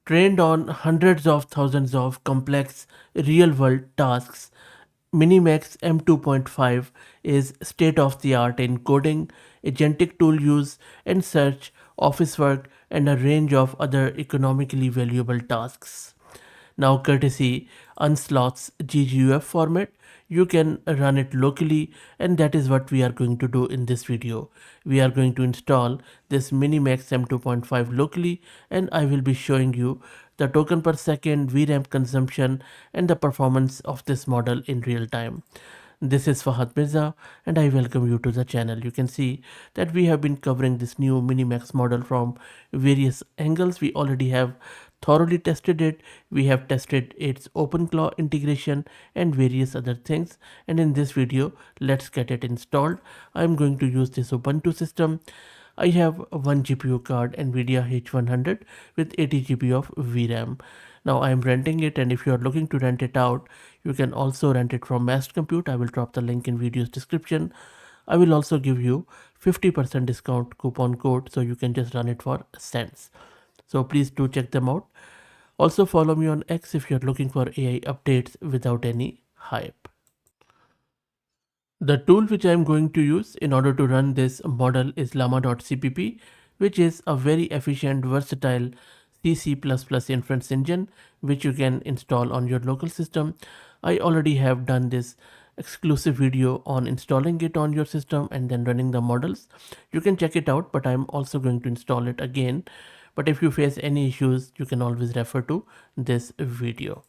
Trained on hundreds of thousands of complex real-world tasks, MiniMax M2.5 is state-of-the-art in coding, agentic tool use and search, office work, and a range of other economically valuable tasks. Now, courtesy Unslot's GGUF format, you can run it locally, and that is what we are going to do in this video. We are going to install this MiniMax M2.5 locally, and I will be showing you the token per second, VRAM consumption, and the performance of this model in real time. This is Fahad Mirza and I welcome you to the channel. You can see that we have been covering this new MiniMax model from various angles. We already have thoroughly tested it. We have tested its OpenClaw integration and various other things. And in this video, let's get it installed. I'm going to use this Ubuntu system. I have one GPU card NVIDIA H100 with 80 GB of VRAM. Now I am renting it, and if you are looking to rent it out, you can also rent it from Massed Compute. I will drop the link in video's description. I will also give you 50% discount coupon code so you can just run it for cents. So please do check them out. Also follow me on X if you're looking for AI updates without any hype. The tool which I am going to use in order to run this model is Llama.cpp, which is a very efficient, versatile C++ inference engine which you can install on your local system. I already have done this exclusive video on installing it on your system and then running the models. You can check it out, but I'm also going to install it again. But if you face any issues, you can always refer to this video.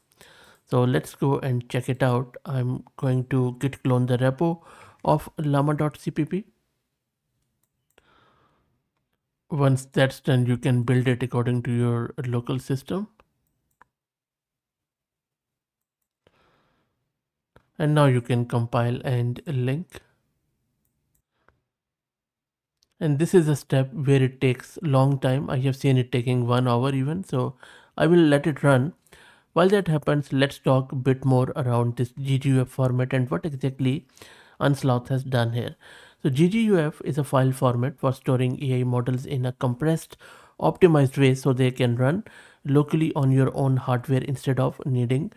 So let's go and check it out. I'm going to git clone the repo of llama.cpp. Once that's done, you can build it according to your local system. And now you can compile and link. And this is a step where it takes long time. I have seen it taking 1 hour even. So I will let it run. While that happens, let's talk a bit more around this GGUF format and what exactly Unsloth has done here. So GGUF is a file format for storing AI models in a compressed, optimized way so they can run locally on your own hardware instead of needing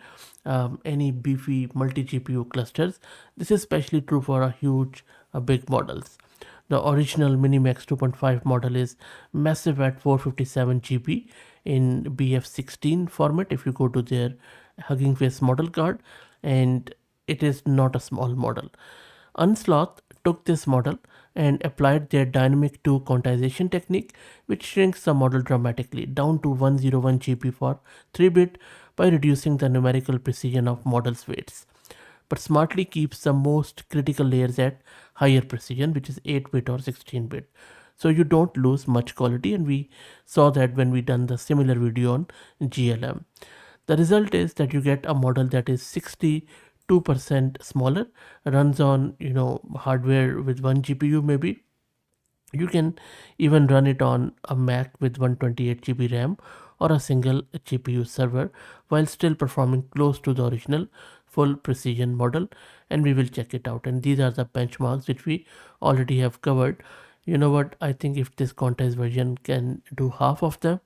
any beefy multi-GPU clusters. This is especially true for a huge, big models. The original MiniMax 2.5 model is massive at 457 GB in BF16 format if you go to their Hugging Face model card, and it is not a small model. Unsloth took this model and applied their dynamic 2 quantization technique, which shrinks the model dramatically down to 101 GB for 3-bit by reducing the numerical precision of models' weights, but smartly keeps the most critical layers at higher precision, which is 8-bit or 16-bit. So you don't lose much quality, and we saw that when we done the similar video on GLM. The result is that you get a model that is 62% smaller, runs on hardware with 1 GPU maybe. You can even run it on a Mac with 128 GB RAM or a single GPU server while still performing close to the original full precision model, and we will check it out. And these are the benchmarks which we already have covered. You know what, I think if this quantized version can do half of them,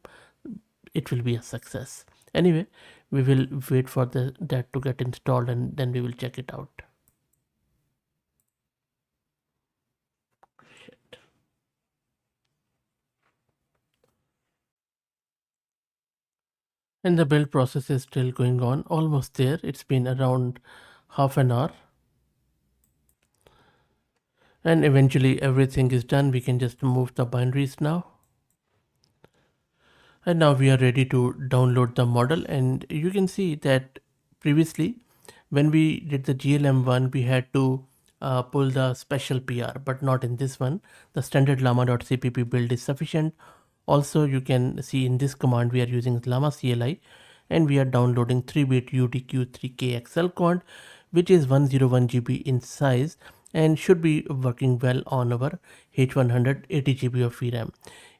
it will be a success. Anyway, we will wait for that to get installed and then we will check it out. And the build process is still going on, almost there. It's been around half an hour. And eventually everything is done. We can just move the binaries now. And now we are ready to download the model. And you can see that previously when we did the GLM one, we had to pull the special PR, but not in this one. The standard llama.cpp build is sufficient. Also, you can see in this command we are using llama CLI and we are downloading 3-bit UDQ3K quant, which is 101 GB in size and should be working well on our H100 80 GB of VRAM.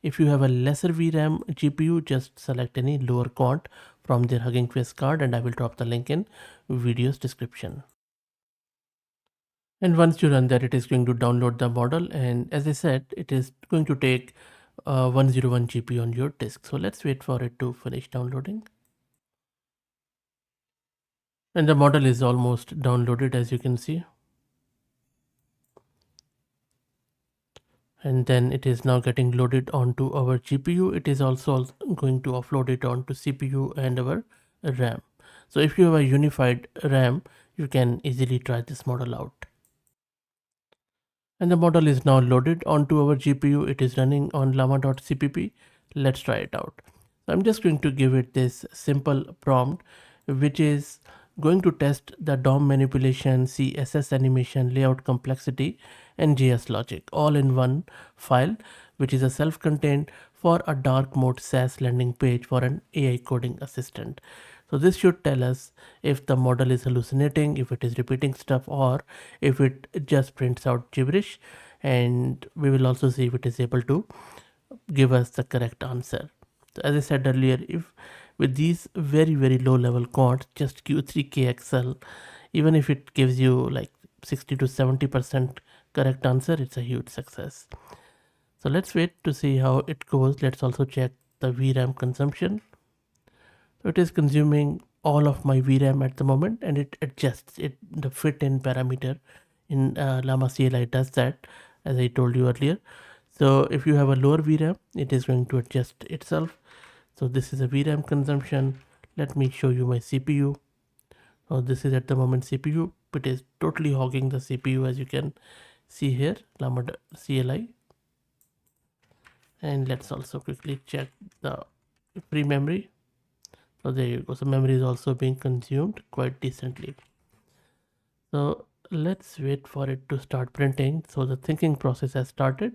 If you have a lesser VRAM GPU, just select any lower quant from their Hugging Face card, and I will drop the link in video's description. And once you run that, it is going to download the model, and as I said, it is going to take 101 GB on your disk. So let's wait for it to finish downloading. And the model is almost downloaded, as you can see. And then it is now getting loaded onto our GPU. It is also going to offload it onto CPU and our RAM. So if you have a unified RAM, you can easily try this model out. And the model is now loaded onto our GPU. It is running on Llama.cpp. Let's try it out. So I'm just going to give it this simple prompt, which is going to test the DOM manipulation, CSS animation, layout complexity, and JS logic all in one file, which is a self-contained for a dark mode SaaS landing page for an AI coding assistant. So this should tell us if the model is hallucinating, if it is repeating stuff, or if it just prints out gibberish. And we will also see if it is able to give us the correct answer. So as I said earlier, if with these very low level quants, just Q3KXL, even if it gives you like 60 to 70% correct answer, it's a huge success. So let's wait to see how it goes. Let's also check the VRAM consumption. So it is consuming all of my VRAM at the moment, and it adjusts it. The fit in parameter in Llama CLI does that, as I told you earlier. So if you have a lower VRAM, it is going to adjust itself. So this is a VRAM consumption. Let me show you my CPU. So this is at the moment CPU. It is totally hogging the CPU, as you can see here, Llama CLI. And let's also quickly check the free memory. So there you go. So memory is also being consumed quite decently. So let's wait for it to start printing. So the thinking process has started.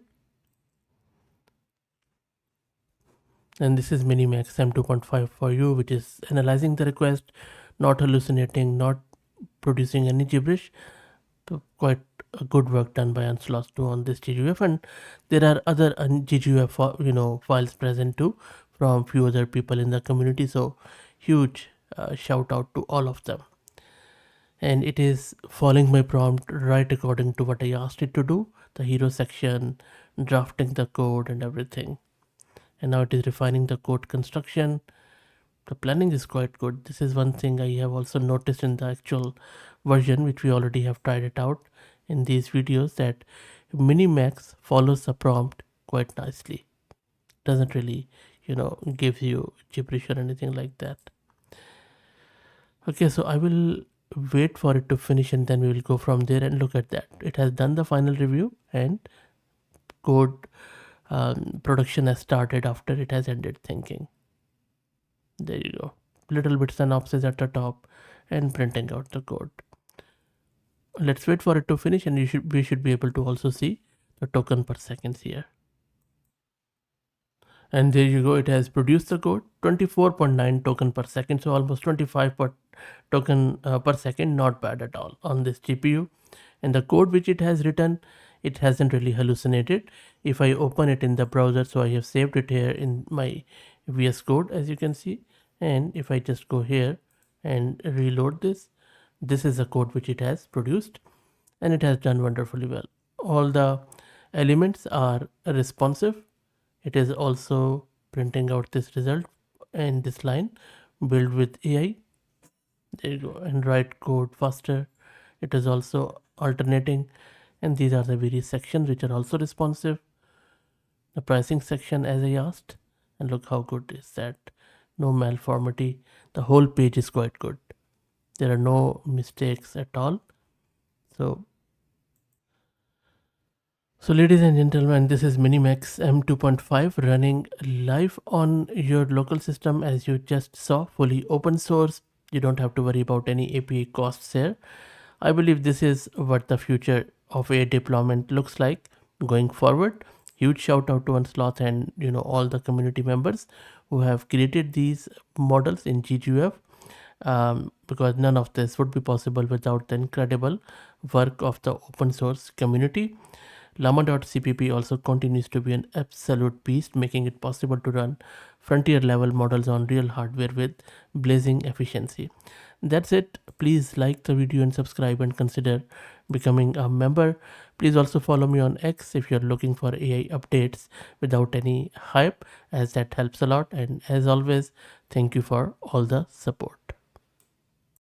And this is MiniMax M2.5 for you, which is analyzing the request, not hallucinating, not producing any gibberish. So quite a good work done by Onslaught 2 on this GGUF, and there are other GGUF files present too from few other people in the community. So huge shout out to all of them. And it is following my prompt right according to what I asked it to do, the hero section, drafting the code and everything. And now it is refining the code construction. The planning is quite good. This is one thing I have also noticed in the actual version, which we already have tried it out in these videos, that MiniMax follows the prompt quite nicely. Doesn't really, give you gibberish or anything like that. Okay, so I will wait for it to finish and then we will go from there and look at that. It has done the final review and code production has started after it has ended thinking. There you go. Little bit synopsis at the top and printing out the code. Let's wait for it to finish and we should be able to also see the token per seconds here. And there you go, it has produced the code 24.9 token per second, so almost 25 per token per second. Not bad at all on this GPU. And the code which it has written, it hasn't really hallucinated. If I open it in the browser, so I have saved it here in my VS Code, as you can see, and if I just go here and reload this, this is the code which it has produced, and it has done wonderfully well. All the elements are responsive. It is also printing out this result and this line, build with AI. There you go, and write code faster. It is also alternating, and these are the various sections which are also responsive. The pricing section, as I asked, and look how good is that. No malformity. The whole page is quite good. There are no mistakes at all. So ladies and gentlemen, this is MiniMax M2.5 running live on your local system, as you just saw, fully open source. You don't have to worry about any API costs here. I believe this is what the future of AI deployment looks like going forward. Huge shout out to Onslaught and all the community members who have created these models in GGUF, because none of this would be possible without the incredible work of the open source community. Llama.cpp also continues to be an absolute beast, making it possible to run frontier level models on real hardware with blazing efficiency. That's it. Please like the video and subscribe and consider becoming a member. Please also follow me on X if you're looking for AI updates without any hype, as that helps a lot. And as always, thank you for all the support.